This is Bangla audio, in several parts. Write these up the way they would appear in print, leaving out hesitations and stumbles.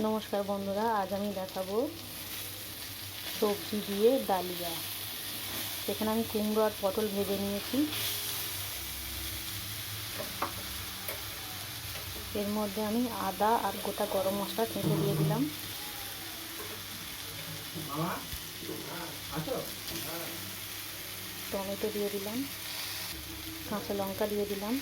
নমস্কার বন্ধুরা, আজ আমি দেখাবো সবজি দিয়ে ডালিয়া। সেখানে আমি কুমড়ো আর পটল ভেজে নিয়েছি। এর মধ্যে আমি আদা আর গোটা গরম মশলা ছেঁচে দিয়ে দিলাম। টমেটো দিয়ে দিলাম, কাঁচা লঙ্কা দিয়ে দিলাম,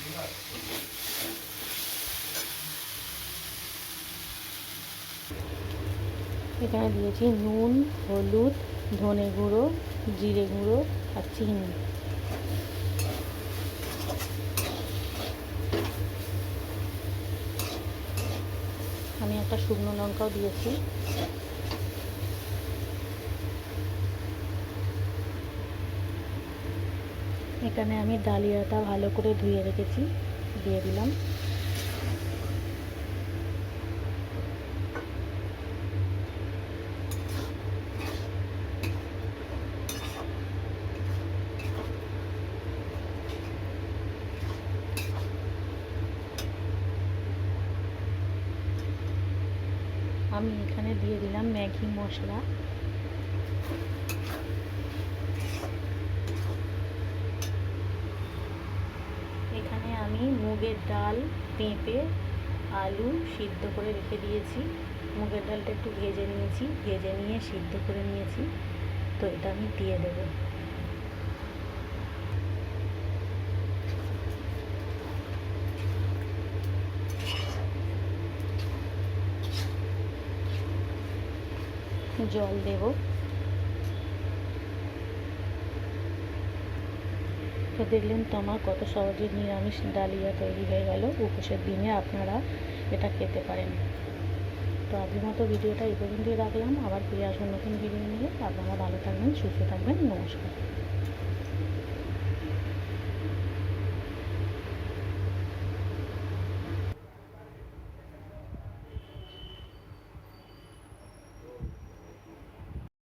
এখানে দিয়েছি নুন, হলুদ, ধনে গুঁড়ো, জিরে গুঁড়ো আর চিনি। আমি একটা শুকনো লঙ্কাও দিয়েছি। এখানে আমি ডালিয়াটা ভালো করে ধুয়ে রেখেছি, দিয়ে দিলাম। আমি এখানে দিয়ে দিলাম ম্যাগি মশলা। এখানে আমি মুগের ডাল, পেঁপে, আলু সিদ্ধ করে রেখে দিয়েছি। মুগের ডালটা একটু ভেজে নিয়েছি, ভেজে নিয়ে সিদ্ধ করে নিয়েছি। তো এটা আমি দিয়ে দেবো। জল দেব। তো দেখলেন তো আমার কত সহজে নিরামিষ ডালিয়া তৈরি হয়ে গেল। উপোসের দিনে আপনারা এটা খেতে পারেন। তো আজকের মতো ভিডিওটা এই পর্যন্তই রাখলাম। আবার ফিরে আসবো নতুন ভিডিও নিয়ে। আপনারা ভালো থাকবেন, সুস্থ থাকবেন। নমস্কার।